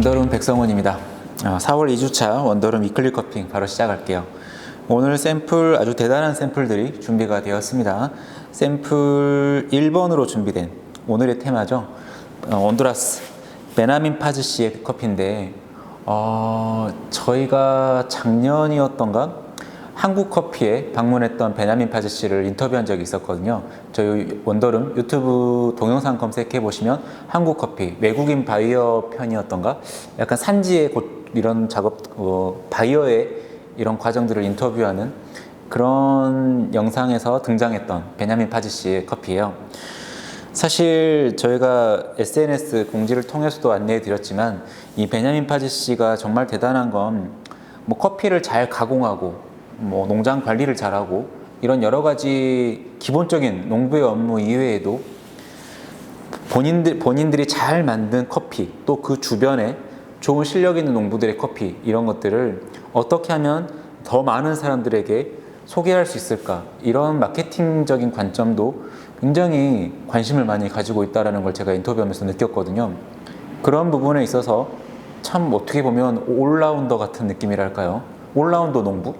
원더룸 백성원입니다. 4월 2주차 원더룸 위클리 커핑 바로 시작할게요. 오늘 샘플 아주 대단한 샘플들이 준비가 되었습니다. 샘플 1번으로 준비된 오늘의 테마죠. 온두라스 베나민 파즈 씨의 커피인데 저희가 작년이었던가 한국 커피에 방문했던 베냐민 파즈 씨를 인터뷰한 적이 있었거든요. 저희 원더룸 유튜브 동영상 검색해 보시면 한국 커피 외국인 바이어 편이었던가 약간 산지의 이런 작업 바이어의 이런 과정들을 인터뷰하는 그런 영상에서 등장했던 베냐민 파즈 씨의 커피예요. 사실 저희가 SNS 공지를 통해서도 안내해 드렸지만 이 베냐민 파즈 씨가 정말 대단한 건 뭐 커피를 잘 가공하고 뭐 농장 관리를 잘하고 이런 여러 가지 기본적인 농부의 업무 이외에도 본인들이 잘 만든 커피, 또 그 주변에 좋은 실력 있는 농부들의 커피, 이런 것들을 어떻게 하면 더 많은 사람들에게 소개할 수 있을까, 이런 마케팅적인 관점도 굉장히 관심을 많이 가지고 있다는 걸 제가 인터뷰하면서 느꼈거든요. 그런 부분에 있어서 참 어떻게 보면 올라운더 같은 느낌이랄까요? 올라운더 농부?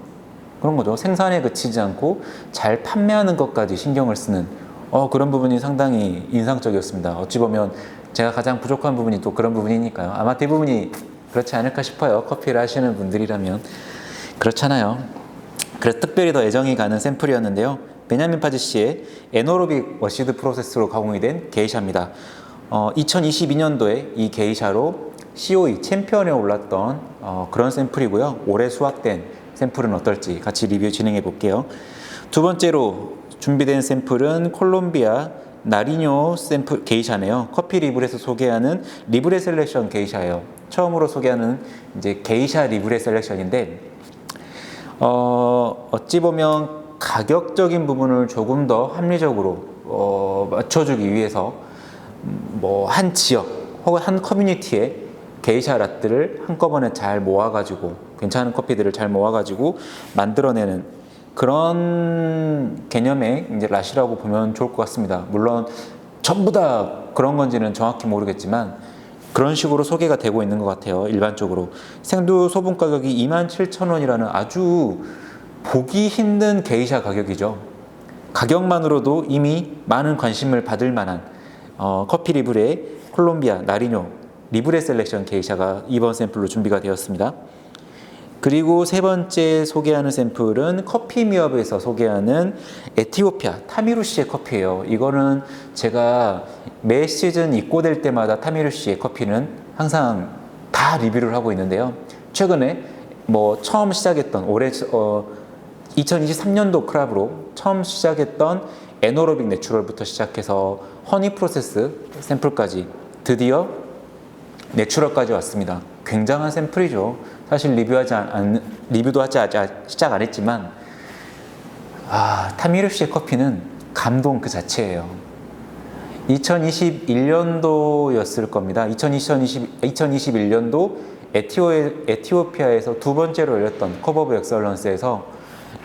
그런 거죠. 생산에 그치지 않고 잘 판매하는 것까지 신경을 쓰는 그런 부분이 상당히 인상적이었습니다. 어찌 보면 제가 가장 부족한 부분이 또 그런 부분이니까요. 아마 대부분이 그렇지 않을까 싶어요. 커피를 하시는 분들이라면. 그렇잖아요. 그래서 특별히 더 애정이 가는 샘플이었는데요. 베냐민 파즈 씨의 에너로빅 워시드 프로세스로 가공이 된 게이샤입니다. 2022년도에 이 게이샤로 COE 챔피언에 올랐던 그런 샘플이고요. 올해 수확된 샘플은 어떨지 같이 리뷰 진행해 볼게요. 두 번째로 준비된 샘플은 콜롬비아 나리뇨 샘플 게이샤네요. 커피 리브레에서 소개하는 리브레 셀렉션 게이샤예요. 처음으로 소개하는 이제 게이샤 리브레 셀렉션인데 어찌 보면 가격적인 부분을 조금 더 합리적으로 맞춰주기 위해서 뭐 한 지역 혹은 한 커뮤니티에 게이샤 라떼를 한꺼번에 잘 모아가지고 괜찮은 커피들을 잘 모아가지고 만들어내는 그런 개념의 이제 랏이라고 보면 좋을 것 같습니다. 물론 전부 다 그런 건지는 정확히 모르겠지만 그런 식으로 소개가 되고 있는 것 같아요. 일반적으로 생두 소분 가격이 27,000원이라는 아주 보기 힘든 게이샤 가격이죠. 가격만으로도 이미 많은 관심을 받을 만한 커피 리브레 콜롬비아 나리뇨 리브레 셀렉션 게이샤가 이번 샘플로 준비가 되었습니다. 그리고 세 번째 소개하는 샘플은 커피 미업에서 소개하는 에티오피아 타미루 씨의 커피예요. 이거는 제가 매 시즌 입고될 때마다 타미루 씨의 커피는 항상 다 리뷰를 하고 있는데요. 최근에 뭐 처음 시작했던 올해 2023년도 크랍으로 처음 시작했던 에너로빅 내추럴부터 시작해서 허니 프로세스 샘플까지 드디어 내추럴까지 왔습니다. 굉장한 샘플이죠. 사실 리뷰도 시작 안 했지만 타미루 씨의 커피는 감동 그 자체예요. 2021년도였을 겁니다. 2021년도 에티오피아에서 두 번째로 열렸던 컵 오브 엑설런스에서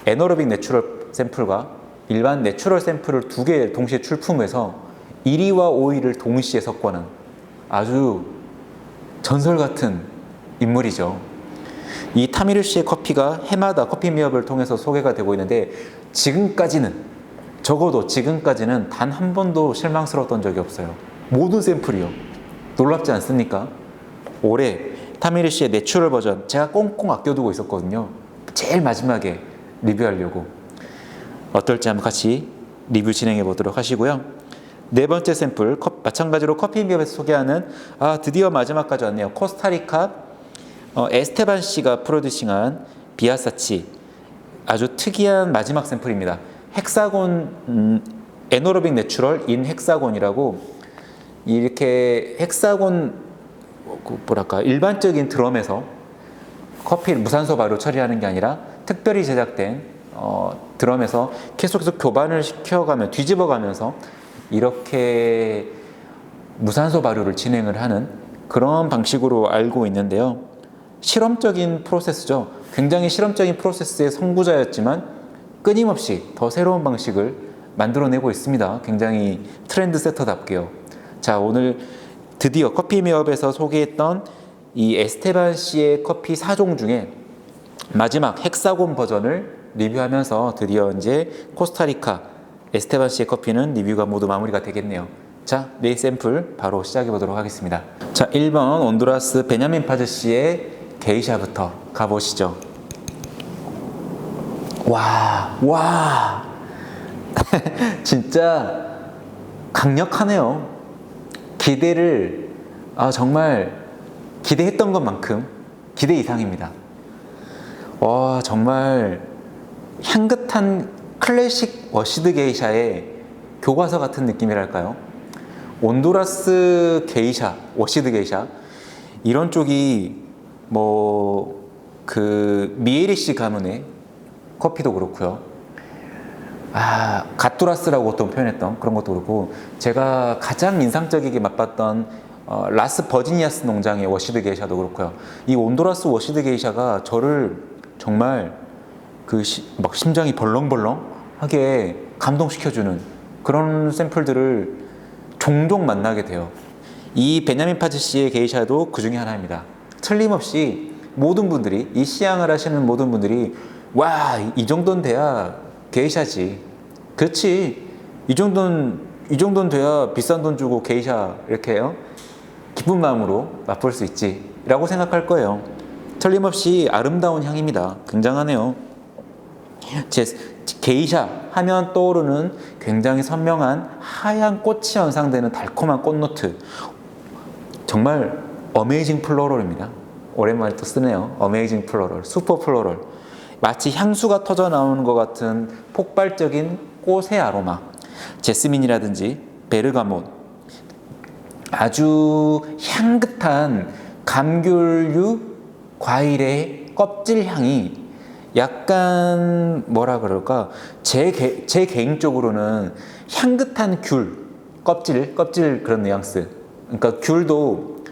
에너로빅 내추럴 샘플과 일반 내추럴 샘플을 두 개 동시에 출품해서 1위와 5위를 동시에 석권한 아주 전설 같은 인물이죠. 이 타미루 씨의 커피가 해마다 커피 미업을 통해서 소개가 되고 있는데 적어도 지금까지는 단 한 번도 실망스러웠던 적이 없어요. 모든 샘플이요. 놀랍지 않습니까? 올해 타미루 씨의 내추럴 버전 제가 꽁꽁 아껴두고 있었거든요. 제일 마지막에 리뷰하려고. 어떨지 한번 같이 리뷰 진행해 보도록 하시고요. 네 번째 샘플 마찬가지로 커피 미업에서 소개하는 드디어 마지막까지 왔네요. 코스타리카 에스테반 씨가 프로듀싱한 비아사치 아주 특이한 마지막 샘플입니다. 헥사곤 에너로빅 내추럴 인 헥사곤이라고 이렇게 헥사곤 일반적인 드럼에서 커피를 무산소 발효 처리하는 게 아니라 특별히 제작된 드럼에서 계속해서 교반을 시켜가며 뒤집어가면서 이렇게 무산소 발효를 진행을 하는 그런 방식으로 알고 있는데요. 실험적인 프로세스죠. 굉장히 실험적인 프로세스의 선구자였지만 끊임없이 더 새로운 방식을 만들어내고 있습니다. 굉장히 트렌드 세터답게요. 자, 오늘 드디어 커피 미업에서 소개했던 이 에스테반 씨의 커피 4종 중에 마지막 헥사곤 버전을 리뷰하면서 드디어 이제 코스타리카 에스테반 씨의 커피는 리뷰가 모두 마무리가 되겠네요. 자, 메인 샘플 바로 시작해 보도록 하겠습니다. 자, 1번 온두라스 베냐민 파즈 씨의 게이샤부터 가보시죠. 와 진짜 강력하네요. 기대를 정말 기대했던 것만큼 기대 이상입니다. 와, 정말 향긋한 클래식 워시드 게이샤의 교과서 같은 느낌이랄까요? 온두라스 게이샤, 워시드 게이샤 이런 쪽이 미에리시 가문의 커피도 그렇고요. 갓두라스라고 어떤 표현했던 그런 것도 그렇고, 제가 가장 인상적이게 맛봤던 라스 버지니아스 농장의 워시드 게이샤도 그렇고요. 이 온두라스 워시드 게이샤가 저를 정말 막 심장이 벌렁벌렁하게 감동시켜주는 그런 샘플들을 종종 만나게 돼요. 이 베냐민 파즈 씨의 게이샤도 그 중에 하나입니다. 틀림없이 모든 분들이, 이 시향을 하시는 모든 분들이 와, 이 정도는 돼야 게이샤지. 그렇지. 이 정도는 돼야 비싼 돈 주고 게이샤 이렇게 해요. 기쁜 마음으로 맛볼 수 있지 라고 생각할 거예요. 틀림없이 아름다운 향입니다. 굉장하네요. 게이샤 하면 떠오르는 굉장히 선명한 하얀 꽃이 연상되는 달콤한 꽃노트. 정말 어메이징 플로럴입니다. 오랜만에 또 쓰네요. 어메이징 플로럴, 슈퍼 플로럴. 마치 향수가 터져 나오는 것 같은 폭발적인 꽃의 아로마. 제스민이라든지 베르가못, 아주 향긋한 감귤류 과일의 껍질 향이 약간 뭐라 그럴까, 제 개인적으로는 향긋한 귤 껍질 그런 뉘앙스. 그러니까 귤도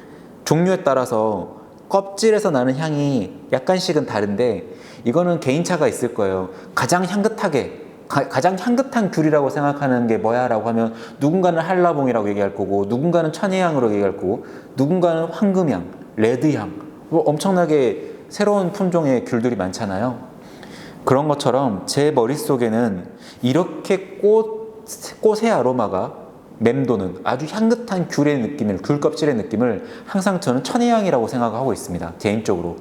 종류에 따라서 껍질에서 나는 향이 약간씩은 다른데, 이거는 개인차가 있을 거예요. 가장 향긋한 귤이라고 생각하는 게 뭐야 라고 하면, 누군가는 한라봉이라고 얘기할 거고, 누군가는 천혜향으로 얘기할 거고, 누군가는 황금향, 레드향, 엄청나게 새로운 품종의 귤들이 많잖아요. 그런 것처럼 제 머릿속에는 이렇게 꽃의 아로마가 맴도는 아주 향긋한 귤 껍질의 느낌을 항상 저는 천혜향이라고 생각하고 있습니다. 개인적으로.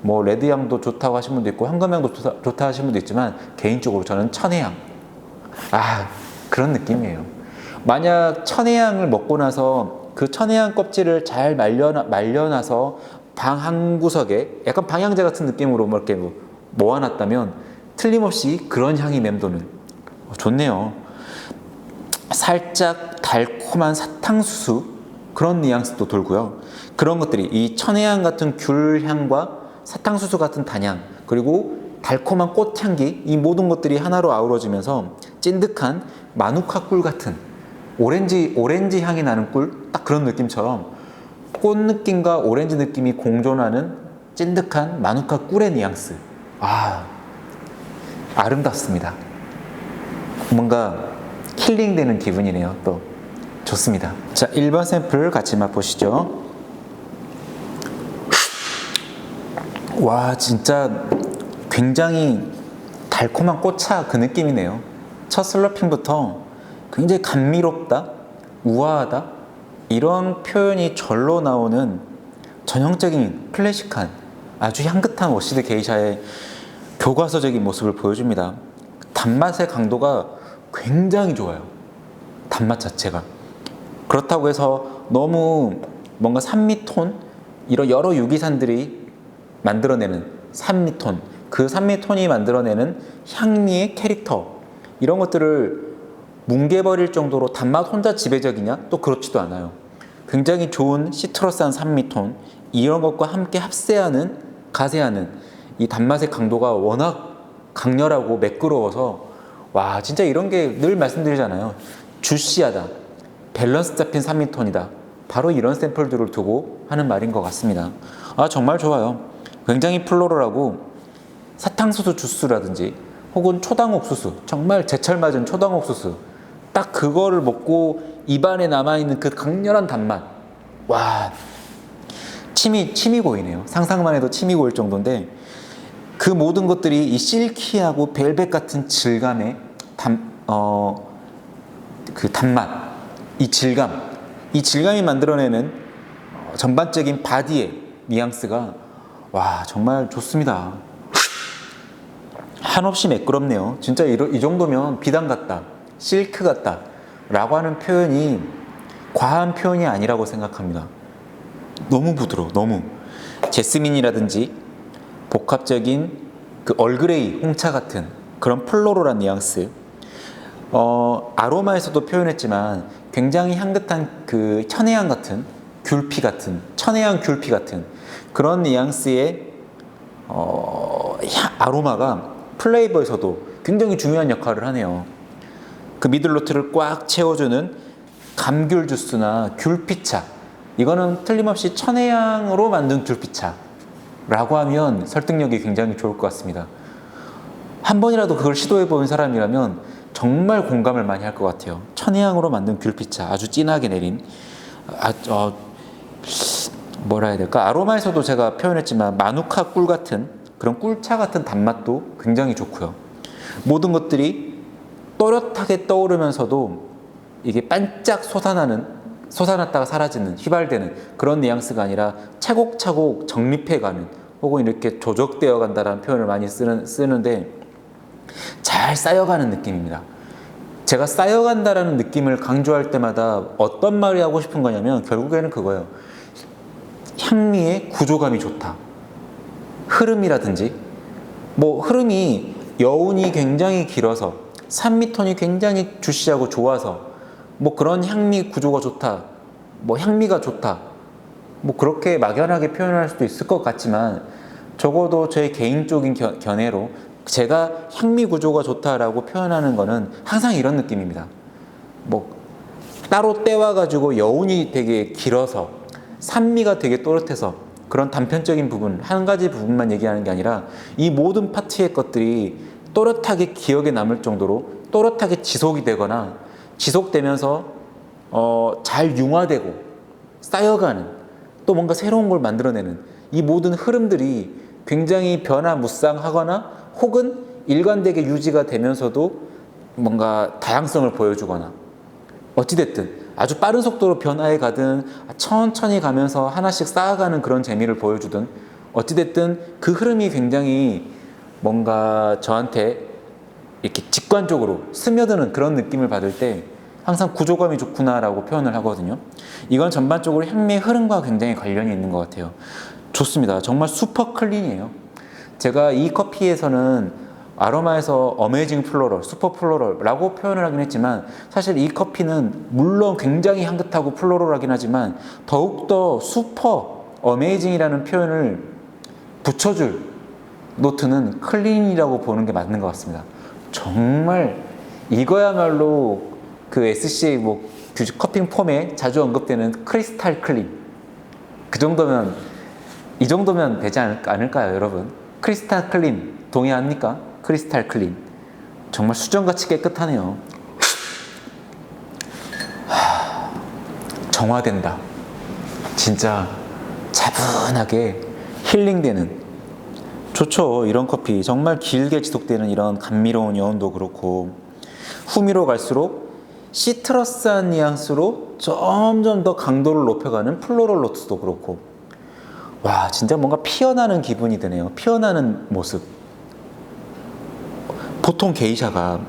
레드향도 좋다고 하신 분도 있고, 황금향도 좋다 하신 분도 있지만, 개인적으로 저는 천혜향. 그런 느낌이에요. 만약 천혜향을 먹고 나서 그 천혜향 껍질을 잘 말려놔서 방 한 구석에 약간 방향제 같은 느낌으로 이렇게 모아놨다면 틀림없이 그런 향이 맴도는, 좋네요. 살짝 달콤한 사탕수수 그런 뉘앙스도 돌고요. 그런 것들이 이 천혜향 같은 귤향과 사탕수수 같은 단향, 그리고 달콤한 꽃향기, 이 모든 것들이 하나로 아우러지면서 찐득한 마누카 꿀 같은 오렌지 향이 나는 꿀, 딱 그런 느낌처럼 꽃 느낌과 오렌지 느낌이 공존하는 찐득한 마누카 꿀의 뉘앙스. 아름답습니다. 뭔가 힐링되는 기분이네요. 또 좋습니다. 자, 1번 샘플 같이 맛보시죠. 와, 진짜 굉장히 달콤한 꽃차 그 느낌이네요. 첫 슬러핑부터 굉장히 감미롭다, 우아하다, 이런 표현이 절로 나오는 전형적인 클래식한 아주 향긋한 워시드 게이샤의 교과서적인 모습을 보여줍니다. 단맛의 강도가 굉장히 좋아요. 단맛 자체가. 그렇다고 해서 너무 뭔가 산미톤, 이런 여러 유기산들이 만들어내는 산미톤, 그 산미톤이 만들어내는 향미의 캐릭터, 이런 것들을 뭉개버릴 정도로 단맛 혼자 지배적이냐? 또 그렇지도 않아요. 굉장히 좋은 시트러스한 산미톤, 이런 것과 함께 가세하는 이 단맛의 강도가 워낙 강렬하고 매끄러워서, 와, 진짜 이런 게 늘 말씀드리잖아요. 주시하다, 밸런스 잡힌 산미톤이다. 바로 이런 샘플들을 두고 하는 말인 것 같습니다. 정말 좋아요. 굉장히 플로럴하고, 사탕수수 주스라든지 혹은 초당옥수수, 정말 제철 맞은 초당옥수수, 딱 그거를 먹고 입안에 남아있는 그 강렬한 단맛, 와, 침이 고이네요. 상상만 해도 침이 고일 정도인데 그 모든 것들이 이 실키하고 벨벳 같은 질감의 그 단맛, 이 질감이 만들어내는 전반적인 바디의 뉘앙스가 와 정말 좋습니다. 한없이 매끄럽네요. 진짜 이 정도면 비단 같다, 실크 같다 라고 하는 표현이 과한 표현이 아니라고 생각합니다. 너무 부드러워. 너무 제스민이라든지 복합적인 그 얼그레이, 홍차 같은 그런 플로럴한 뉘앙스, 아로마에서도 표현했지만 굉장히 향긋한 그 천혜향 같은 천혜향 귤피 같은 그런 뉘앙스의 아로마가 플레이버에서도 굉장히 중요한 역할을 하네요. 그 미들노트를 꽉 채워주는 감귤 주스나 귤피차, 이거는 틀림없이 천혜향으로 만든 귤피차라고 하면 설득력이 굉장히 좋을 것 같습니다. 한 번이라도 그걸 시도해 본 사람이라면 정말 공감을 많이 할 것 같아요. 천혜향으로 만든 귤피차, 아주 진하게 내린 뭐라 해야 될까? 아로마에서도 제가 표현했지만 마누카 꿀 같은 그런 꿀차 같은 단맛도 굉장히 좋고요. 모든 것들이 또렷하게 떠오르면서도 이게 반짝 솟아났다가 사라지는, 휘발되는 그런 뉘앙스가 아니라 차곡차곡 정립해가는, 혹은 이렇게 조적되어 간다라는 표현을 많이 쓰는데 잘 쌓여가는 느낌입니다. 제가 쌓여간다라는 느낌을 강조할 때마다 어떤 말이 하고 싶은 거냐면 결국에는 그거예요. 향미의 구조감이 좋다. 흐름이라든지 흐름이 여운이 굉장히 길어서 산미톤이 굉장히 주시하고 좋아서 그런 향미 구조가 좋다, 향미가 좋다, 그렇게 막연하게 표현할 수도 있을 것 같지만 적어도 제 개인적인 견해로 제가 향미 구조가 좋다라고 표현하는 거는 항상 이런 느낌입니다. 따로 떼와가지고 여운이 되게 길어서 산미가 되게 또렷해서 그런 단편적인 부분, 한 가지 부분만 얘기하는 게 아니라 이 모든 파트의 것들이 또렷하게 기억에 남을 정도로 또렷하게 지속이 되거나 지속되면서 잘 융화되고 쌓여가는, 또 뭔가 새로운 걸 만들어내는 이 모든 흐름들이 굉장히 변화무쌍하거나 혹은 일관되게 유지가 되면서도 뭔가 다양성을 보여주거나, 어찌됐든 아주 빠른 속도로 변화해 가든 천천히 가면서 하나씩 쌓아가는 그런 재미를 보여주든, 어찌됐든 그 흐름이 굉장히 뭔가 저한테 이렇게 직관적으로 스며드는 그런 느낌을 받을 때 항상 구조감이 좋구나라고 표현을 하거든요. 이건 전반적으로 향미의 흐름과 굉장히 관련이 있는 것 같아요. 좋습니다. 정말 슈퍼 클린이에요. 제가 이 커피에서는 아로마에서 어메이징 플로럴, 슈퍼 플로럴라고 표현을 하긴 했지만 사실 이 커피는 물론 굉장히 향긋하고 플로럴하긴 하지만 더욱더 슈퍼 어메이징이라는 표현을 붙여줄 노트는 클린이라고 보는 게 맞는 것 같습니다. 정말 이거야말로 그 SCA 커피 폼에 자주 언급되는 크리스탈 클린, 이 정도면 되지 않을까요, 여러분? 크리스탈 클린 동의합니까? 크리스탈 클린 정말 수정같이 깨끗하네요. 정화된다. 진짜 차분하게 힐링되는, 좋죠. 이런 커피 정말 길게 지속되는 이런 감미로운 여운도 그렇고, 후미로 갈수록 시트러스한 뉘앙스로 점점 더 강도를 높여가는 플로럴 노트도 그렇고, 와 진짜 뭔가 피어나는 기분이 드네요. 피어나는 모습. 보통 게이샤가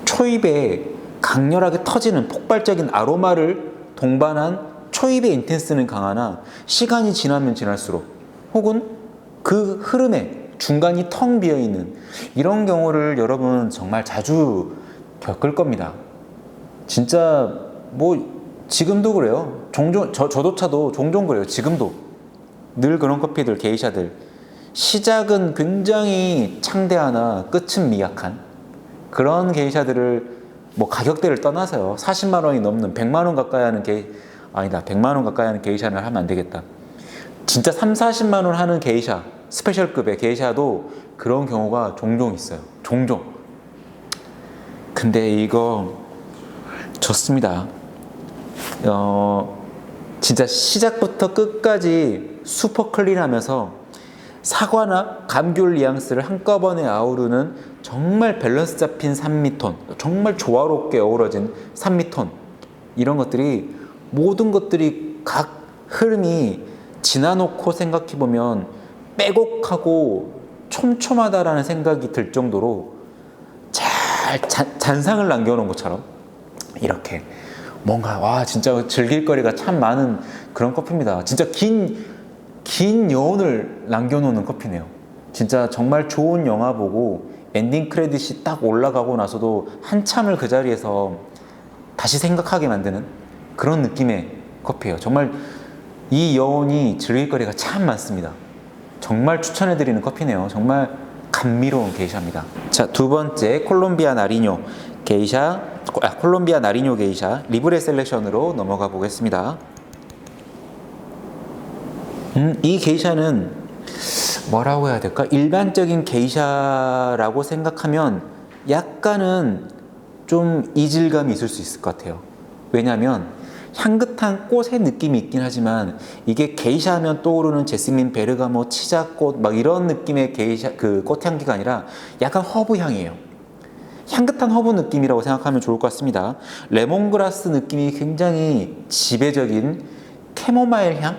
초입에 강렬하게 터지는 폭발적인 아로마를 동반한 초입의 인텐스는 강하나 시간이 지나면 지날수록, 혹은 그 흐름에 중간이 텅 비어있는 이런 경우를 여러분 정말 자주 겪을 겁니다. 진짜 지금도 그래요. 종종 저조차도 종종 그래요. 지금도 늘 그런 커피들, 게이샤들 시작은 굉장히 창대하나 끝은 미약한 그런 게이샤들을 가격대를 떠나서요, 40만 원이 넘는 100만 원 가까이 하는 100만 원 가까이 하는 게이샤는 하면 안 되겠다. 진짜 3, 40만 원 하는 게이샤, 스페셜급의 게이샤도 그런 경우가 종종 있어요. 종종. 근데 이거 좋습니다. 진짜 시작부터 끝까지 슈퍼 클린하면서 사과나 감귤 뉘앙스를 한꺼번에 아우르는 정말 밸런스 잡힌 산미톤, 정말 조화롭게 어우러진 산미톤, 이런 것들이 모든 것들이 각 흐름이 지나놓고 생각해보면 빼곡하고 촘촘하다라는 생각이 들 정도로 잘 잔상을 남겨놓은 것처럼 이렇게 뭔가 와 진짜 즐길 거리가 참 많은 그런 커피입니다. 진짜 긴 여운을 남겨놓는 커피네요. 진짜 정말 좋은 영화 보고 엔딩 크레딧이 딱 올라가고 나서도 한참을 그 자리에서 다시 생각하게 만드는 그런 느낌의 커피예요. 정말 이 여운이 즐길 거리가 참 많습니다. 정말 추천해드리는 커피네요. 정말 감미로운 게이샤입니다. 자, 두 번째 콜롬비아 나리뇨 게이샤, 콜롬비아 나리뇨 게이샤 리브레 셀렉션으로 넘어가 보겠습니다. 이 게이샤는 뭐라고 해야 될까? 일반적인 게이샤라고 생각하면 약간은 좀 이질감이 있을 수 있을 것 같아요. 왜냐하면 향긋한 꽃의 느낌이 있긴 하지만 이게 게이샤 하면 떠오르는 제스민, 베르가모, 치자꽃 막 이런 느낌의 게이샤 그 꽃향기가 아니라 약간 허브 향이에요. 향긋한 허브 느낌이라고 생각하면 좋을 것 같습니다. 레몬그라스 느낌이 굉장히 지배적인 캐모마일 향?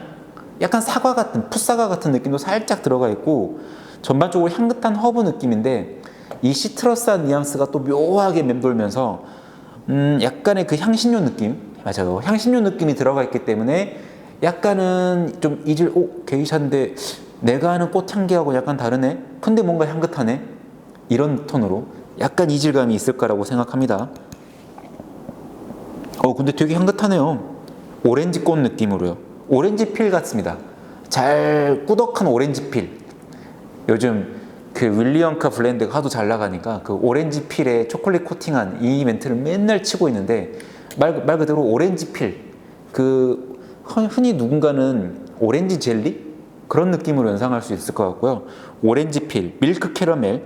약간 사과 같은, 풋사과 같은 느낌도 살짝 들어가 있고 전반적으로 향긋한 허브 느낌인데 이 시트러스한 뉘앙스가 또 묘하게 맴돌면서 약간의 그 향신료 느낌, 맞아요. 향신료 느낌이 들어가 있기 때문에 약간은 좀 게이샤인데 내가 아는 꽃향기하고 약간 다르네? 근데 뭔가 향긋하네? 이런 톤으로 약간 이질감이 있을 거라고 생각합니다. 근데 되게 향긋하네요. 오렌지 꽃 느낌으로요. 오렌지 필 같습니다. 잘 꾸덕한 오렌지 필. 요즘 그 윌리엄카 블렌드가 하도 잘 나가니까 그 오렌지 필에 초콜릿 코팅한 이 멘트를 맨날 치고 있는데 말 그대로 오렌지 필. 그 흔히 누군가는 오렌지 젤리? 그런 느낌으로 연상할 수 있을 것 같고요. 오렌지 필, 밀크 캐러멜,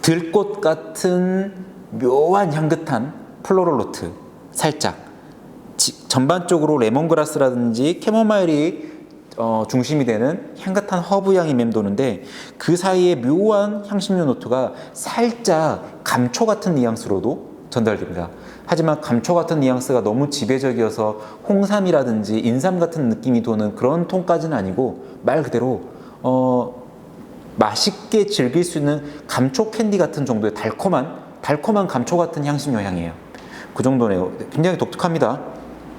들꽃 같은 묘한 향긋한 플로럴 노트 살짝 전반적으로 레몬그라스라든지 캐모마일이 중심이 되는 향긋한 허브 향이 맴도는데 그 사이에 묘한 향신료 노트가 살짝 감초 같은 뉘앙스로도 전달됩니다. 하지만 감초 같은 뉘앙스가 너무 지배적이어서 홍삼이라든지 인삼 같은 느낌이 도는 그런 톤까지는 아니고 말 그대로 맛있게 즐길 수 있는 감초 캔디 같은 정도의 달콤한 감초 같은 향신료 향이에요. 그 정도네요. 굉장히 독특합니다.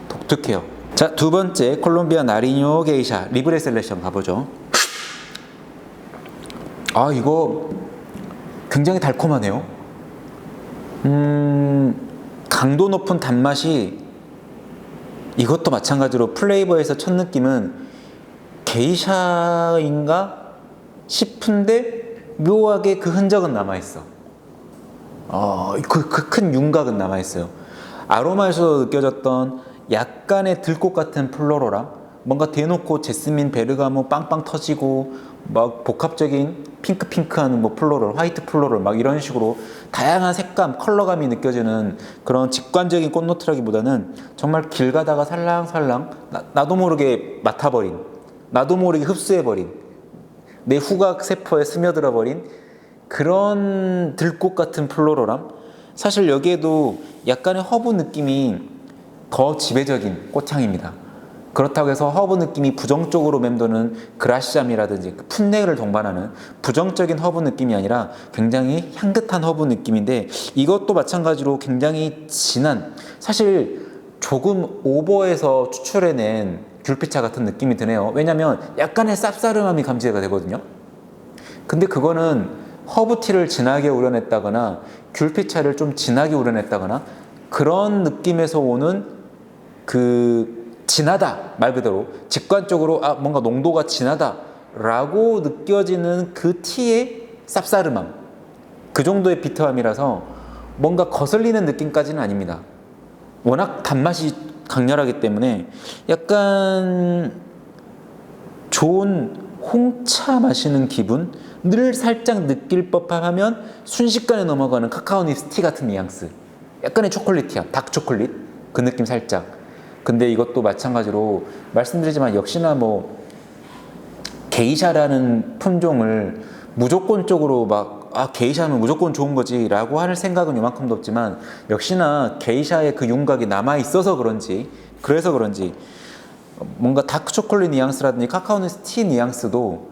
독특해요. 자, 두 번째 콜롬비아 나리뇨 게이샤 리브레 셀렉션 가보죠. 이거 굉장히 달콤하네요. 강도 높은 단맛이 이것도 마찬가지로 플레이버에서 첫 느낌은 게이샤인가 싶은데 묘하게 그 흔적은 남아있어. 그 큰 윤곽은 남아있어요. 아로마에서 느껴졌던 약간의 들꽃 같은 플로로라, 뭔가 대놓고 제스민, 베르가모 빵빵 터지고 막 복합적인 핑크한 뭐 플로럴, 화이트 플로럴 막 이런 식으로 다양한 색감, 컬러감이 느껴지는 그런 직관적인 꽃노트라기보다는 정말 길 가다가 살랑살랑 나도 모르게 맡아버린, 나도 모르게 흡수해버린, 내 후각 세포에 스며들어버린 그런 들꽃 같은 플로럴함. 사실 여기에도 약간의 허브 느낌이 더 지배적인 꽃향입니다. 그렇다고 해서 허브 느낌이 부정적으로 맴도는 그라시암이라든지 풋내를 동반하는 부정적인 허브 느낌이 아니라 굉장히 향긋한 허브 느낌인데 이것도 마찬가지로 굉장히 진한, 사실 조금 오버해서 추출해낸 귤피차 같은 느낌이 드네요. 왜냐하면 약간의 쌉싸름함이 감지가 되거든요. 근데 그거는 허브티를 진하게 우려냈다거나 귤피차를 좀 진하게 우려냈다거나 그런 느낌에서 오는 그 진하다 말 그대로 직관적으로 뭔가 농도가 진하다 라고 느껴지는 그 티의 쌉싸름함, 그 정도의 비트함이라서 뭔가 거슬리는 느낌까지는 아닙니다. 워낙 단맛이 강렬하기 때문에 약간 좋은 홍차 마시는 기분을 살짝 느낄 법하면 순식간에 넘어가는 카카오닙 티 같은 뉘앙스, 약간의 초콜릿이야, 닥초콜릿 그 느낌 살짝. 근데 이것도 마찬가지로 말씀드리지만 역시나 뭐 게이샤라는 품종을 무조건적으로 게이샤는 무조건 좋은 거지 라고 할 생각은 이만큼도 없지만, 역시나 게이샤의 그 윤곽이 남아있어서 그래서 그런지 뭔가 다크 초콜릿 뉘앙스라든지 카카오넛 티 뉘앙스도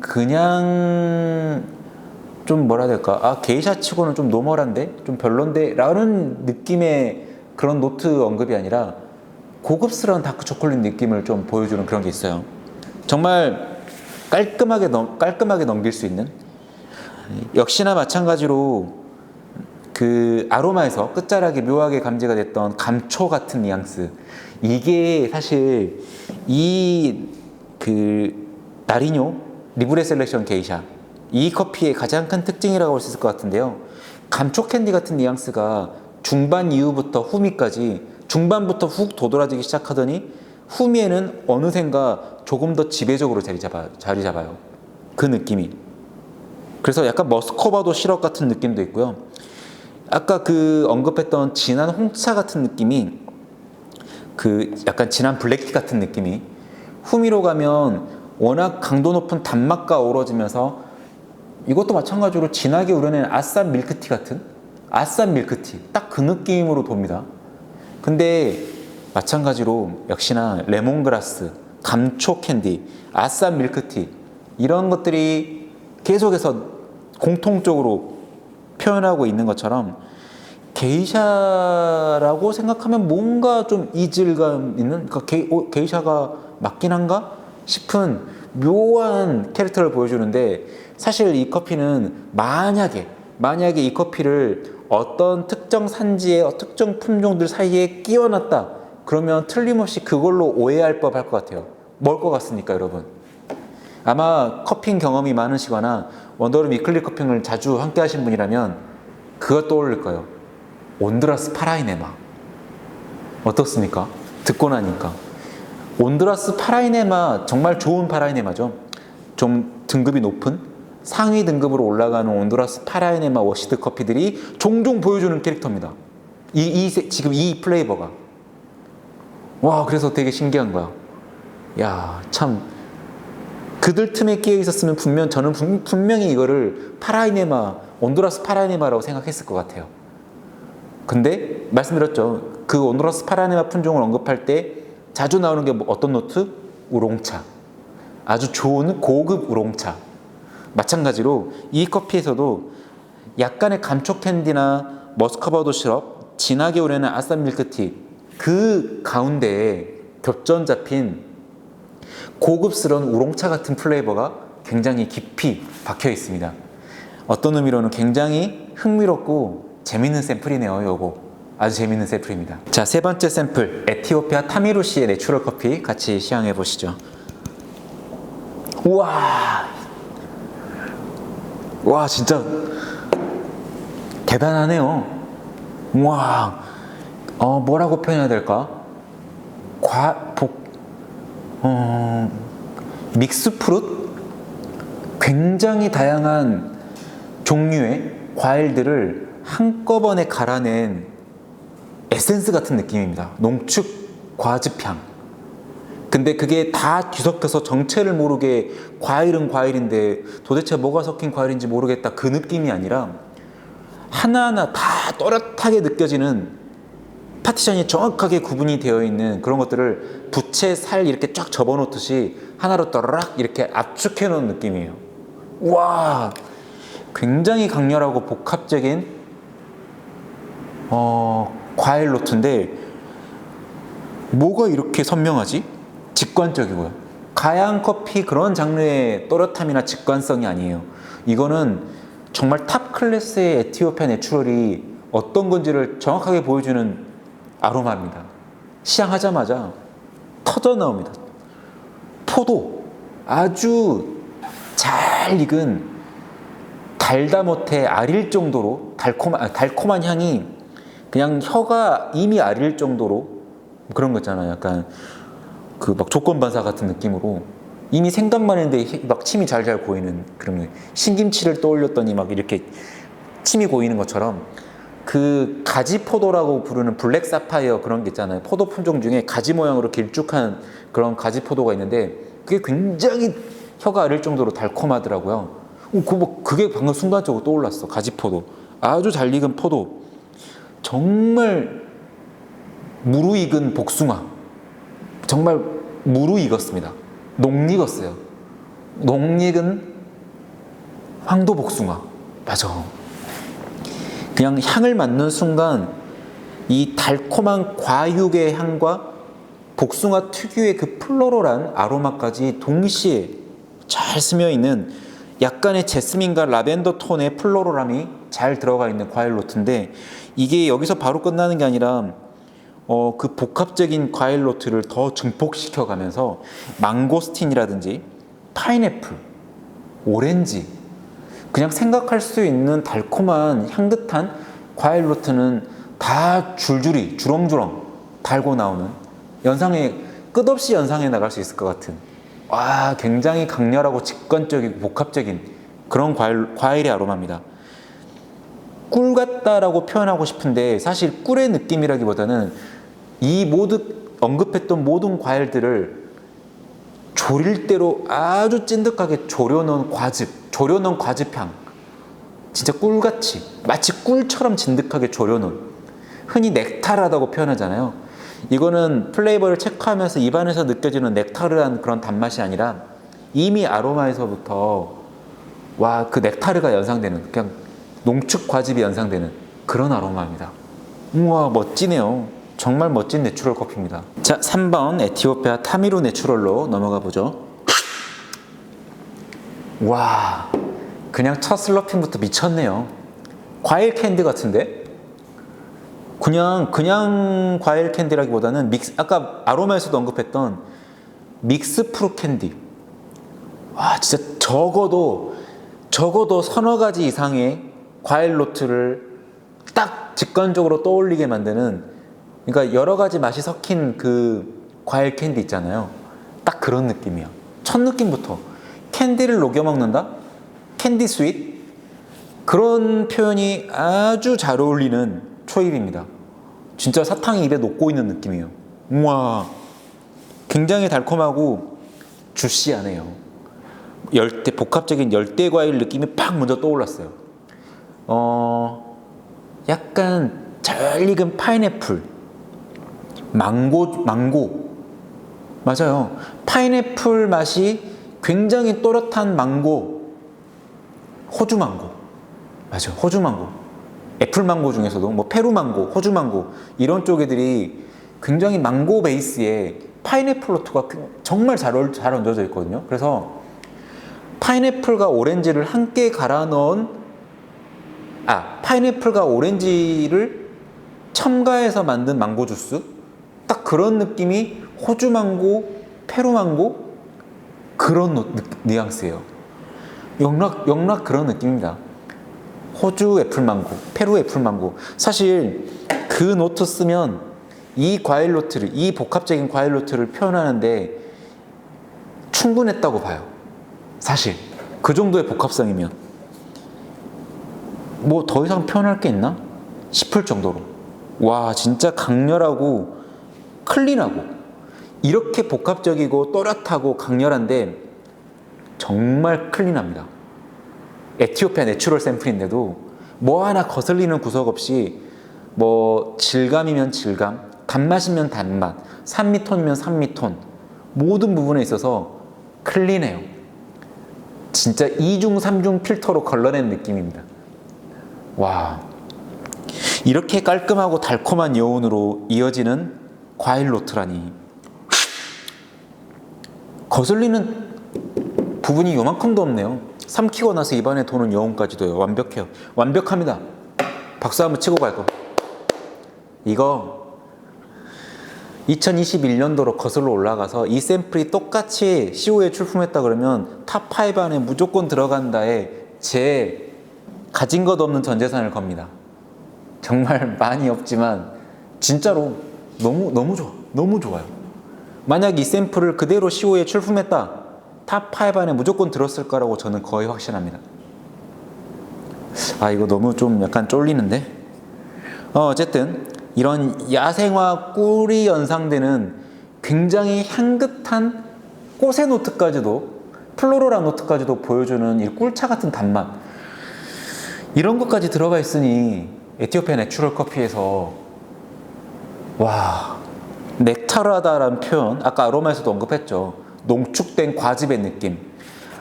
그냥 좀 뭐라 해야 될까, 게이샤 치고는 좀 노멀한데? 좀 별론데? 라는 느낌의 그런 노트 언급이 아니라 고급스러운 다크 초콜릿 느낌을 좀 보여주는 그런 게 있어요. 정말 깔끔하게 넘길 수 있는, 역시나 마찬가지로 그 아로마에서 끝자락에 묘하게 감지가 됐던 감초 같은 뉘앙스, 이게 사실 이 그 나리뇨 리브레 셀렉션 게이샤, 이 커피의 가장 큰 특징이라고 할 수 있을 것 같은데요. 감초 캔디 같은 뉘앙스가 중반 이후부터 후미까지, 중반부터 훅 도드라지기 시작하더니 후미에는 어느샌가 조금 더 지배적으로 자리 잡아요. 그 느낌이. 그래서 약간 머스커바도 시럽 같은 느낌도 있고요. 아까 그 언급했던 진한 홍차 같은 느낌이, 그 약간 진한 블랙티 같은 느낌이 후미로 가면 워낙 강도 높은 단맛과 어우러지면서, 이것도 마찬가지로 진하게 우려낸 아싸 밀크티 같은, 아싸 밀크티 딱 그 느낌으로 돕니다. 근데 마찬가지로 역시나 레몬그라스, 감초 캔디, 아싸 밀크티, 이런 것들이 계속해서 공통적으로 표현하고 있는 것처럼 게이샤라고 생각하면 뭔가 좀 이질감 있는, 그러니까 게이샤가 맞긴 한가 싶은 묘한 캐릭터를 보여주는데, 사실 이 커피는 만약에 이 커피를 어떤 특정 산지의 특정 품종들 사이에 끼워놨다 그러면 틀림없이 그걸로 오해할 법할 것 같아요. 뭘 것 같습니까, 여러분? 아마 커핑 경험이 많으시거나 원더룸 위클리 커핑을 자주 함께 하신 분이라면 그거 떠올릴 거예요. 온두라스 파라이네마. 어떻습니까? 듣고 나니까. 온두라스 파라이네마, 정말 좋은 파라이네마죠. 좀 등급이 높은 상위 등급으로 올라가는 온두라스 파라이네마 워시드 커피들이 종종 보여주는 캐릭터입니다. 지금 이 플레이버가. 와, 그래서 되게 신기한 거야. 야, 참. 그들 틈에 끼어 있었으면 저는 분명히 이거를 온두라스 파라이네마라고 생각했을 것 같아요. 근데 말씀드렸죠. 그 온두라스 파라이네마 품종을 언급할 때 자주 나오는 게 어떤 노트? 우롱차. 아주 좋은 고급 우롱차. 마찬가지로 이 커피에서도 약간의 감초 캔디나 머스카바도 시럽, 진하게 우려낸 아싸 밀크티, 그 가운데에 겹전 잡힌 고급스러운 우롱차 같은 플레이버가 굉장히 깊이 박혀 있습니다. 어떤 의미로는 굉장히 흥미롭고 재밌는 샘플이네요. 요거 아주 재밌는 샘플입니다. 자, 세 번째 샘플, 에티오피아 타미루시의 내추럴 커피 같이 시향해 보시죠. 우와, 와, 진짜 대단하네요. 우와, 뭐라고 표현해야 될까? 믹스 프루트? 굉장히 다양한 종류의 과일들을 한꺼번에 갈아낸 에센스 같은 느낌입니다. 농축 과즙향. 근데 그게 다 뒤섞여서 정체를 모르게 과일은 과일인데 도대체 뭐가 섞인 과일인지 모르겠다, 그 느낌이 아니라 하나하나 다 또렷하게 느껴지는, 파티션이 정확하게 구분이 되어 있는 그런 것들을 부채 살 이렇게 쫙 접어놓듯이 하나로 떠르락 이렇게 압축해 놓은 느낌이에요. 와, 굉장히 강렬하고 복합적인 과일 노트인데 뭐가 이렇게 선명하지? 직관적이고요. 가양 커피 그런 장르의 또렷함이나 직관성이 아니에요. 이거는 정말 탑 클래스의 에티오피아 내추럴이 어떤 건지를 정확하게 보여주는 아로마입니다. 시향하자마자 터져 나옵니다. 포도, 아주 잘 익은 달다 못해 아릴 정도로 달콤한 향이 그냥 혀가 이미 아릴 정도로, 그런 거 있잖아요. 약간 그 막 조건반사 같은 느낌으로 이미 생각만 했는데 막 침이 잘잘 고이는 그런, 신김치를 떠올렸더니 막 이렇게 침이 고이는 것처럼, 그 가지 포도라고 부르는 블랙 사파이어 그런 게 있잖아요. 포도 품종 중에 가지 모양으로 길쭉한 그런 가지 포도가 있는데 그게 굉장히 혀가 아릴 정도로 달콤하더라고요. 그게 방금 순간적으로 떠올랐어. 가지포도 아주 잘 익은 포도, 정말 무르익은 복숭아, 정말 무르익었습니다. 녹익었어요. 녹익은 황도 복숭아. 맞아. 그냥 향을 맡는 순간 이 달콤한 과육의 향과 복숭아 특유의 그 플로럴한 아로마까지 동시에 잘 스며있는 약간의 제스민과 라벤더 톤의 플로럴함이 잘 들어가 있는 과일 노트인데, 이게 여기서 바로 끝나는 게 아니라 그 복합적인 과일 노트를 더 증폭시켜 가면서 망고스틴이라든지 파인애플, 오렌지, 그냥 생각할 수 있는 달콤한 향긋한 과일 노트는 다 줄줄이 주렁주렁 달고 나오는, 연상에 끝없이 연상해 나갈 수 있을 것 같은, 와, 굉장히 강렬하고 직관적이고 복합적인 그런 과일의 아로마입니다. 꿀 같다라고 표현하고 싶은데 사실 꿀의 느낌이라기보다는 이 언급했던 모든 과일들을 조릴 대로 아주 찐득하게 졸여놓은 과즙향, 진짜 꿀같이, 마치 꿀처럼 진득하게 졸여놓은, 흔히 넥타르하다고 표현하잖아요. 이거는 플레이버를 체크하면서 입안에서 느껴지는 넥타르한 그런 단맛이 아니라 이미 아로마에서부터 와, 그 넥타르가 연상되는, 그냥 농축 과즙이 연상되는 그런 아로마입니다. 우와, 멋지네요. 정말 멋진 내추럴 커피입니다. 자, 3번 에티오피아 타미루 내추럴로 넘어가 보죠. 와, 그냥 첫 슬러핑부터 미쳤네요. 과일 캔디 같은데? 그냥 과일 캔디라기보다는 아까 아로마에서도 언급했던 믹스 프루 캔디. 와, 진짜 적어도 서너 가지 이상의 과일 노트를 딱 직관적으로 떠올리게 만드는, 그러니까 여러 가지 맛이 섞인 그 과일 캔디 있잖아요. 딱 그런 느낌이야. 첫 느낌부터 캔디를 녹여 먹는다? 캔디 스윗? 그런 표현이 아주 잘 어울리는 초입입니다. 진짜 사탕이 입에 녹고 있는 느낌이에요. 우와, 굉장히 달콤하고 주시하네요. 복합적인 열대 과일 느낌이 팍 먼저 떠올랐어요. 약간 잘 익은 파인애플, 망고, 맞아요. 파인애플 맛이 굉장히 또렷한 망고, 호주 망고, 맞아요. 호주 망고, 애플 망고 중에서도 뭐 페루 망고, 호주 망고, 이런 쪽애들이 굉장히 망고 베이스에 파인애플 노트가 정말 잘 얹어져 있거든요. 그래서 파인애플과 오렌지를 함께 갈아 넣은, 파인애플과 오렌지를 첨가해서 만든 망고 주스, 딱 그런 느낌이 호주 망고, 페루 망고, 그런 뉘앙스예요. 영락 그런 느낌입니다. 호주 애플 망고, 페루 애플 망고. 사실 그 노트 쓰면 이 과일 노트를, 이 복합적인 과일 노트를 표현하는데 충분했다고 봐요. 사실 그 정도의 복합성이면 뭐 더 이상 표현할 게 있나 싶을 정도로, 와, 진짜 강렬하고 클린하고 이렇게 복합적이고 또렷하고 강렬한데 정말 클린합니다. 에티오피아 내추럴 샘플인데도 뭐 하나 거슬리는 구석 없이, 뭐 질감이면 질감, 단맛이면 단맛, 산미톤이면 산미톤, 모든 부분에 있어서 클린해요. 진짜 2중 3중 필터로 걸러낸 느낌입니다. 와, 이렇게 깔끔하고 달콤한 여운으로 이어지는 과일 노트라니. 거슬리는 부분이 요만큼도 없네요. 삼키고 나서 입안에 도는 여운까지도 완벽해요. 완벽합니다. 박수 한번 치고 갈거. 이거 2021년도로 거슬러 올라가서 이 샘플이 똑같이 CO에 출품했다 그러면 탑5 안에 무조건 들어간다에 제 가진 것 없는 전 재산을 겁니다. 정말 많이 없지만 진짜로 너무 좋아. 너무 좋아요. 만약 이 샘플을 그대로 CO에 출품했다, 탑5 안에 무조건 들었을 거라고 저는 거의 확신합니다. 이거 너무 좀 약간 쫄리는데? 어쨌든 이런 야생화 꿀이 연상되는 굉장히 향긋한 꽃의 노트까지도, 플로럴한 노트까지도 보여주는 이 꿀차 같은 단맛, 이런 것까지 들어가 있으니 에티오피아 내추럴 커피에서 와, 넥타르하다라는 표현, 아까 아로마에서도 언급했죠. 농축된 과즙의 느낌.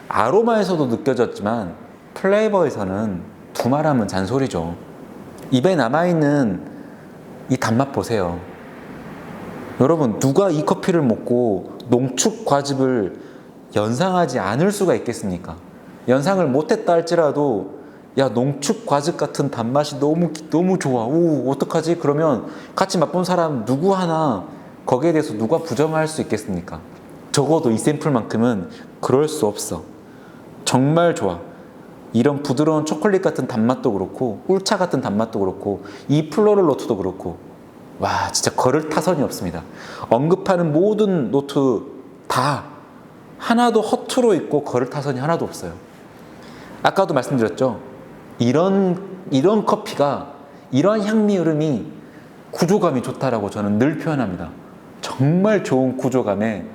아로마에서도 느껴졌지만 플레이버에서는 두말하면 잔소리죠. 입에 남아있는 이 단맛 보세요. 여러분, 누가 이 커피를 먹고 농축 과즙을 연상하지 않을 수가 있겠습니까? 연상을 못했다 할지라도 야, 농축 과즙 같은 단맛이 너무 좋아. 오, 어떡하지? 그러면 같이 맛본 사람 누구 하나 거기에 대해서 누가 부정할 수 있겠습니까? 적어도 이 샘플만큼은 그럴 수 없어. 정말 좋아. 이런 부드러운 초콜릿 같은 단맛도 그렇고 꿀차 같은 단맛도 그렇고 이 플로럴 노트도 그렇고 와, 진짜 거를 타선이 없습니다. 언급하는 모든 노트 다 하나도 허투루 있고 거를 타선이 하나도 없어요. 아까도 말씀드렸죠. 이런 커피가, 이런 향미 흐름이 구조감이 좋다라고 저는 늘 표현합니다. 정말 좋은 구조감에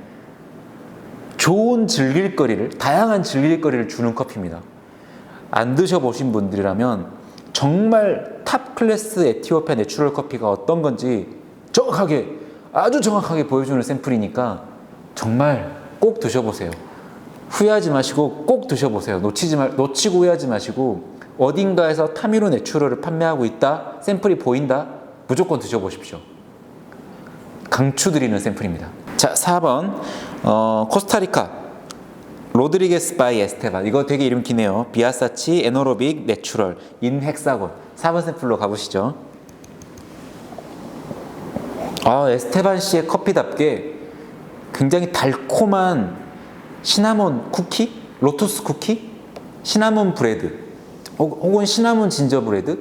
좋은 즐길거리를, 다양한 즐길거리를 주는 커피입니다. 안 드셔보신 분들이라면 정말 탑 클래스 에티오피아 내추럴 커피가 어떤 건지 정확하게, 아주 정확하게 보여주는 샘플이니까 정말 꼭 드셔보세요. 후회하지 마시고 꼭 드셔보세요. 놓치고 후회하지 마시고, 어딘가에서 타미로 내추럴을 판매하고 있다, 샘플이 보인다, 무조건 드셔보십시오. 강추드리는 샘플입니다. 자, 4번 코스타리카 로드리게스 바이 에스테반. 이거 되게 이름 기네요. 비아사치 에너로빅 내추럴 인 헥사곤. 4번 샘플로 가보시죠. 에스테반 씨의 커피답게 굉장히 달콤한 시나몬 쿠키? 로투스 쿠키? 시나몬 브레드 혹은 시나몬 진저브레드?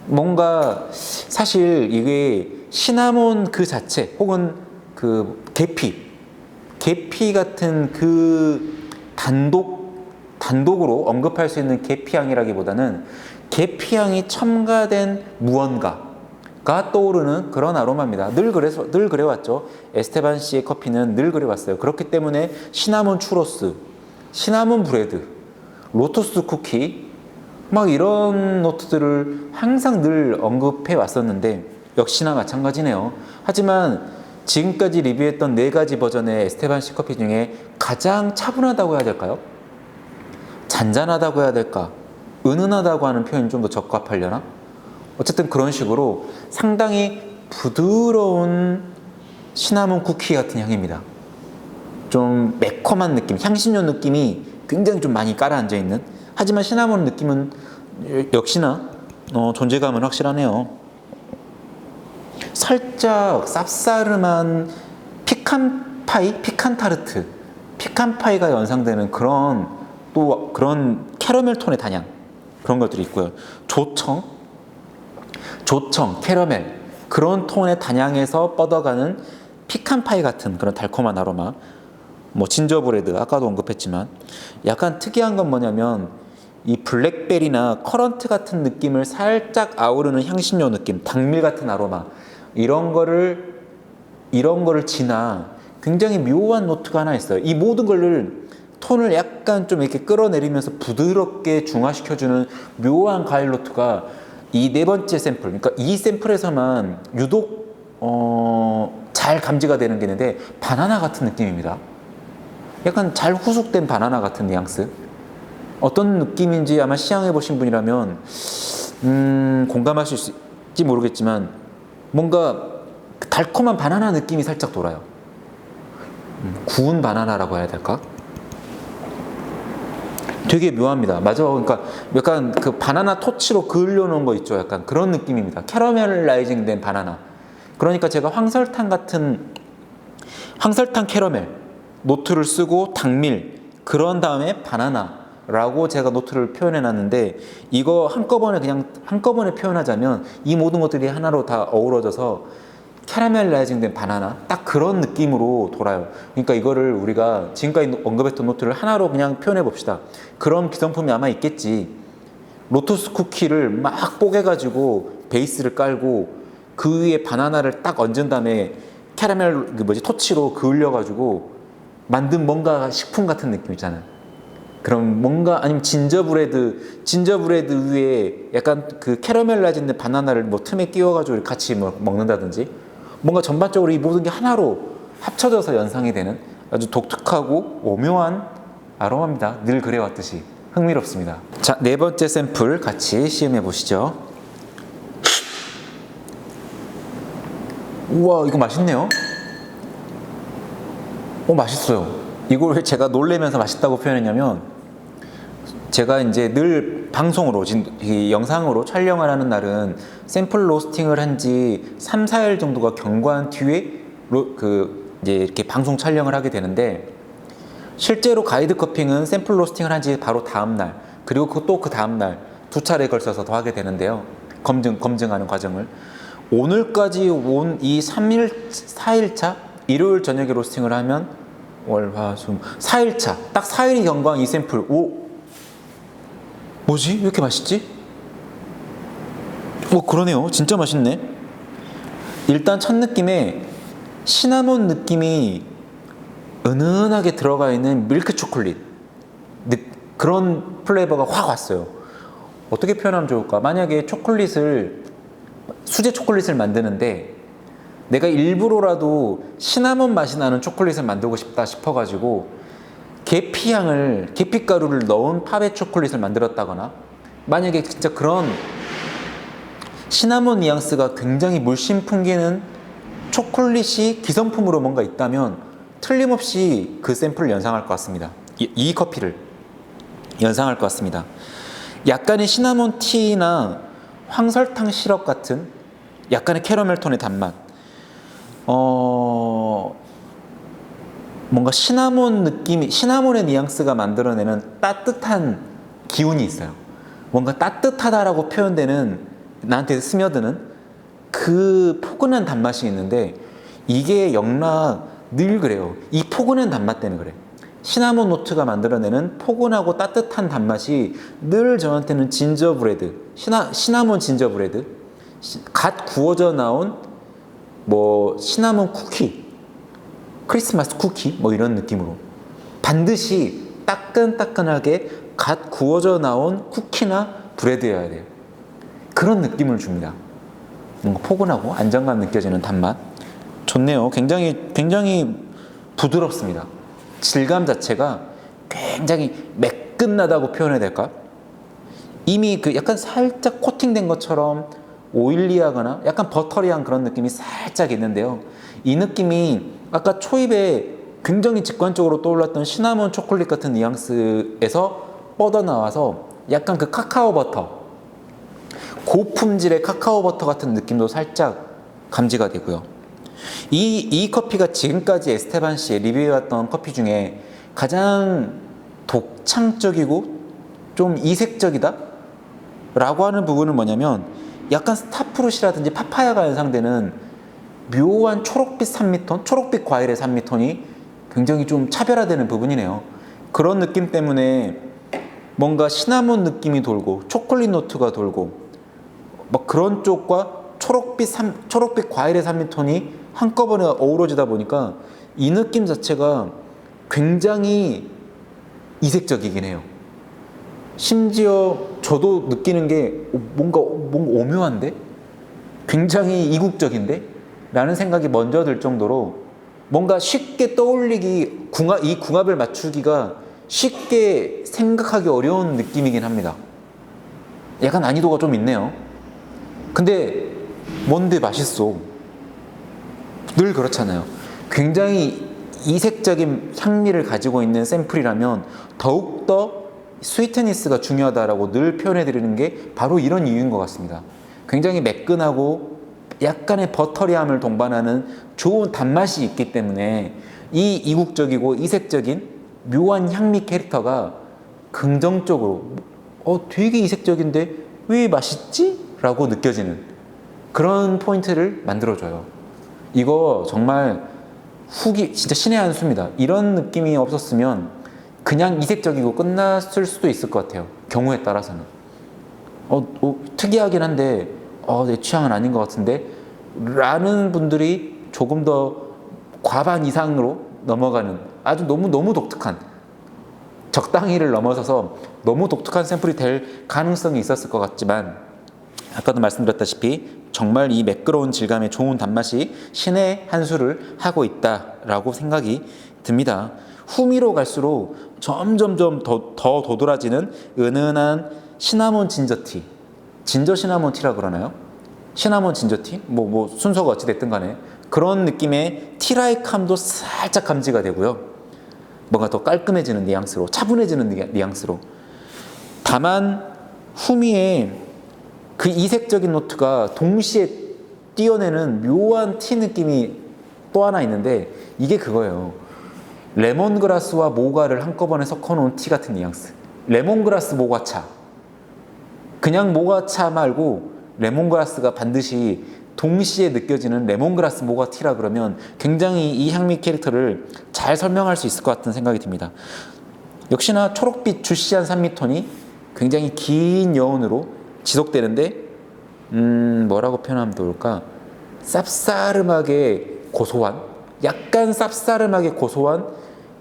뭔가 사실 이게 시나몬 그 자체 혹은 그 계피 같은 그 단독으로 언급할 수 있는 계피향이라기보다는 계피향이 첨가된 무언가가 떠오르는 그런 아로마입니다. 늘 그래왔죠. 에스테반 씨의 커피는 늘 그래왔어요. 그렇기 때문에 시나몬 추로스, 시나몬 브레드, 로투스 쿠키 막 이런 노트들을 항상 늘 언급해 왔었는데 역시나 마찬가지네요. 하지만 지금까지 리뷰했던 4가지 버전의 에스테반 씨 커피 중에 가장 차분하다고 해야 될까요? 잔잔하다고 해야 될까? 은은하다고 하는 표현이 좀 더 적합하려나? 어쨌든 그런 식으로 상당히 부드러운 시나몬 쿠키 같은 향입니다. 좀 매콤한 느낌, 향신료 느낌이 굉장히 좀 많이 깔아앉아 있는, 하지만 시나몬 느낌은 역시나 존재감은 확실하네요. 살짝 쌉싸름한 피칸 타르트, 피칸 파이가 연상되는 그런 캐러멜 톤의 단향, 그런 것들이 있고요. 조청, 캐러멜, 그런 톤의 단향에서 뻗어가는 피칸 파이 같은 그런 달콤한 아로마. 진저브레드 아까도 언급했지만 약간 특이한 건 뭐냐면 이 블랙베리나 커런트 같은 느낌을 살짝 아우르는 향신료 느낌, 당밀 같은 아로마, 이런 거를 지나 굉장히 묘한 노트가 하나 있어요. 이 모든 거를 톤을 약간 좀 이렇게 끌어내리면서 부드럽게 중화시켜주는 묘한 과일 노트가 이 4번째 샘플, 그러니까 이 샘플에서만 유독 잘 감지가 되는 게 있는데 바나나 같은 느낌입니다. 약간 잘 후숙된 바나나 같은 뉘앙스. 어떤 느낌인지 아마 시향해 보신 분이라면 공감하실 수 있을지 모르겠지만 뭔가 달콤한 바나나 느낌이 살짝 돌아요. 구운 바나나라고 해야 될까? 되게 묘합니다. 맞아. 그러니까 약간 그 바나나 토치로 그을려 놓은 거 있죠. 약간 그런 느낌입니다. 캐러멜라이징 된 바나나. 그러니까 제가 황설탕 캐러멜 노트를 쓰고 당밀, 그런 다음에 바나나라고 제가 노트를 표현해 놨는데, 이거 한꺼번에 표현하자면 이 모든 것들이 하나로 다 어우러져서 캐러멜라이징 된 바나나, 딱 그런 느낌으로 돌아요. 그러니까 이거를 우리가 지금까지 언급했던 노트를 하나로 그냥 표현해 봅시다. 그런 기성품이 아마 있겠지. 로투스 쿠키를 막 뽀개가지고 베이스를 깔고 그 위에 바나나를 딱 얹은 다음에 캐러멜 토치로 그을려가지고 만든 뭔가 식품 같은 느낌 있잖아요. 그럼 뭔가 아니면 진저브레드 위에 약간 그 캐러멜라이즈된 바나나를 뭐 틈에 끼워가지고 같이 먹는다든지 뭔가 전반적으로 이 모든 게 하나로 합쳐져서 연상이 되는 아주 독특하고 오묘한 아로마입니다. 늘 그래왔듯이 흥미롭습니다. 자, 네 번째 샘플 같이 시음해 보시죠. 우와, 이거 맛있네요. 맛있어요. 이걸 제가 놀래면서 맛있다고 표현했냐면, 제가 이제 늘 방송으로, 이 영상으로 촬영을 하는 날은 샘플 로스팅을 한 지 3, 4일 정도가 경과한 뒤에 이제 이렇게 방송 촬영을 하게 되는데, 실제로 가이드 커핑은 샘플 로스팅을 한 지 바로 다음날, 그리고 또 그 다음날 두 차례에 걸쳐서 더 하게 되는데요. 검증하는 과정을. 오늘까지 온 이 3일, 4일차, 일요일 저녁에 로스팅을 하면 월, 화, 수, 4일차, 딱 4일이 경과한 이 샘플. 뭐지? 왜 이렇게 맛있지? 그러네요. 진짜 맛있네. 일단 첫 느낌에 시나몬 느낌이 은은하게 들어가 있는 밀크 초콜릿, 그런 플레이버가 확 왔어요. 어떻게 표현하면 좋을까? 만약에 수제 초콜릿을 만드는데 내가 일부러라도 시나몬 맛이 나는 초콜릿을 만들고 싶다 싶어가지고 계피가루를 넣은 파베 초콜릿을 만들었다거나, 만약에 진짜 그런 시나몬 뉘앙스가 굉장히 물씬 풍기는 초콜릿이 기성품으로 뭔가 있다면 틀림없이 그 샘플을 연상할 것 같습니다. 이 커피를 연상할 것 같습니다. 약간의 시나몬 티나 황설탕 시럽 같은 약간의 캐러멜 톤의 단맛, 뭔가 시나몬의 뉘앙스가 만들어내는 따뜻한 기운이 있어요. 뭔가 따뜻하다라고 표현되는, 나한테 스며드는 그 포근한 단맛이 있는데, 이게 늘 그래요. 이 포근한 단맛 때문에 그래. 시나몬 노트가 만들어내는 포근하고 따뜻한 단맛이 늘 저한테는 시나몬 진저브레드, 갓 구워져 나온 시나몬 쿠키, 크리스마스 쿠키 이런 느낌으로 반드시 따끈따끈하게 갓 구워져 나온 쿠키나 브레드여야 돼요. 그런 느낌을 줍니다. 뭔가 포근하고 안정감 느껴지는 단맛. 좋네요. 굉장히 부드럽습니다. 질감 자체가 굉장히 매끈하다고 표현해야 될까? 이미 약간 살짝 코팅된 것처럼 오일리하거나 약간 버터리한 그런 느낌이 살짝 있는데요. 이 느낌이 아까 초입에 굉장히 직관적으로 떠올랐던 시나몬 초콜릿 같은 뉘앙스에서 뻗어나와서 약간 그 카카오 버터, 고품질의 카카오 버터 같은 느낌도 살짝 감지가 되고요. 이 커피가 지금까지 에스테반 씨의 리뷰해왔던 커피 중에 가장 독창적이고 좀 이색적이다? 라고 하는 부분은 뭐냐면, 약간 스타프루시라든지 파파야가 연상되는 묘한 초록빛 과일의 산미톤이 굉장히 좀 차별화되는 부분이네요. 그런 느낌 때문에 뭔가 시나몬 느낌이 돌고 초콜릿 노트가 돌고 그런 쪽과 초록빛 과일의 산미톤이 한꺼번에 어우러지다 보니까 이 느낌 자체가 굉장히 이색적이긴 해요. 심지어 저도 느끼는 게 뭔가 오묘한데? 굉장히 이국적인데? 라는 생각이 먼저 들 정도로 뭔가 쉽게 떠올리기, 이 궁합을 맞추기가 쉽게 생각하기 어려운 느낌이긴 합니다. 약간 난이도가 좀 있네요. 근데 뭔데 맛있어. 늘 그렇잖아요. 굉장히 이색적인 향미를 가지고 있는 샘플이라면 더욱더 스위트니스가 중요하다라고 늘 표현해 드리는 게 바로 이런 이유인 것 같습니다. 굉장히 매끈하고 약간의 버터리함을 동반하는 좋은 단맛이 있기 때문에 이 이국적이고 이색적인 묘한 향미 캐릭터가 긍정적으로 되게 이색적인데 왜 맛있지? 라고 느껴지는 그런 포인트를 만들어줘요. 이거 정말 진짜 신의 한 수입니다. 이런 느낌이 없었으면 그냥 이색적이고 끝났을 수도 있을 것 같아요. 경우에 따라서는. 특이하긴 한데 내 취향은 아닌 것 같은데 라는 분들이 조금 더 과반 이상으로 넘어가는 아주 너무 독특한, 적당히를 넘어서서 너무 독특한 샘플이 될 가능성이 있었을 것 같지만, 아까도 말씀드렸다시피 정말 이 매끄러운 질감의 좋은 단맛이 신의 한 수를 하고 있다라고 생각이 듭니다. 후미로 갈수록 점점점 더 도드라지는 은은한 시나몬 진저티, 진저 시나몬 티라 그러나요? 시나몬 진저티? 뭐 순서가 어찌됐든 간에 그런 느낌의 티라이감도 살짝 감지가 되고요. 뭔가 더 깔끔해지는 뉘앙스로, 차분해지는 뉘앙스로. 다만 후미에 그 이색적인 노트가 동시에 띄어내는 묘한 티 느낌이 또 하나 있는데, 이게 그거예요. 레몬그라스와 모과를 한꺼번에 섞어놓은 티 같은 뉘앙스. 레몬그라스 모과차. 그냥 모과차 말고 레몬그라스가 반드시 동시에 느껴지는 레몬그라스 모과티라 그러면 굉장히 이 향미 캐릭터를 잘 설명할 수 있을 것 같은 생각이 듭니다. 역시나 초록빛 주시한 산미톤이 굉장히 긴 여운으로 지속되는데, 뭐라고 표현하면 좋을까? 쌉싸름하게 고소한, 약간 쌉싸름하게 고소한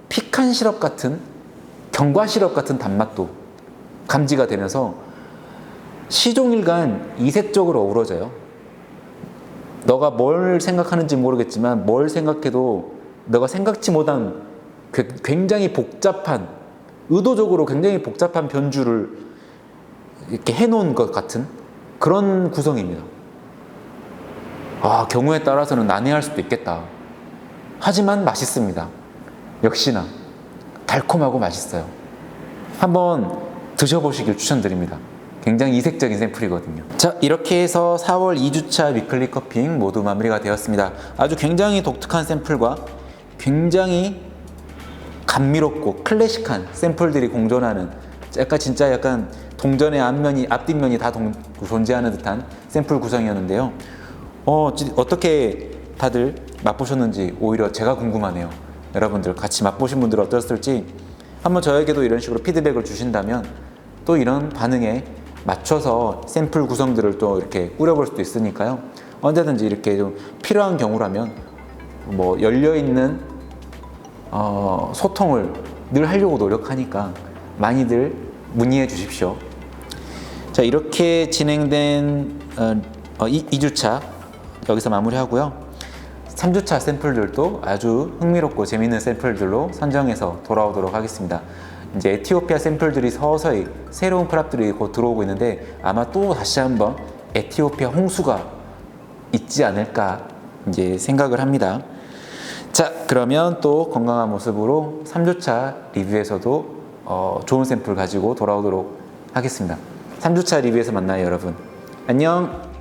피칸 시럽 같은, 견과 시럽 같은 단맛도 감지가 되면서 시종일관 이색적으로 어우러져요. 너가 뭘 생각하는지 모르겠지만 뭘 생각해도 너가 생각지 못한 굉장히 복잡한, 의도적으로 굉장히 복잡한 변주를 이렇게 해놓은 것 같은 그런 구성입니다. 경우에 따라서는 난해할 수도 있겠다. 하지만 맛있습니다. 역시나 달콤하고 맛있어요. 한번 드셔보시길 추천드립니다. 굉장히 이색적인 샘플이거든요. 자, 이렇게 해서 4월 2주차 위클리 커핑 모두 마무리가 되었습니다. 아주 굉장히 독특한 샘플과 굉장히 감미롭고 클래식한 샘플들이 공존하는, 약간 동전의 앞뒷면이 다 존재하는 듯한 샘플 구성이었는데요. 어떻게 다들 맛보셨는지 오히려 제가 궁금하네요. 여러분들 같이 맛보신 분들 어떠셨을지 한번 저에게도 이런 식으로 피드백을 주신다면 또 이런 반응에 맞춰서 샘플 구성들을 또 이렇게 꾸려볼 수도 있으니까요. 언제든지 이렇게 좀 필요한 경우라면 뭐 열려있는 소통을 늘 하려고 노력하니까 많이들 문의해 주십시오. 자, 이렇게 진행된 2주차 여기서 마무리하고요. 3주차 샘플들도 아주 흥미롭고 재미있는 샘플들로 선정해서 돌아오도록 하겠습니다. 이제 에티오피아 샘플들이 서서히 새로운 프랍들이 곧 들어오고 있는데 아마 또 다시 한번 에티오피아 홍수가 있지 않을까 이제 생각을 합니다. 자, 그러면 또 건강한 모습으로 3주차 리뷰에서도 좋은 샘플 가지고 돌아오도록 하겠습니다. 3주차 리뷰에서 만나요, 여러분. 안녕!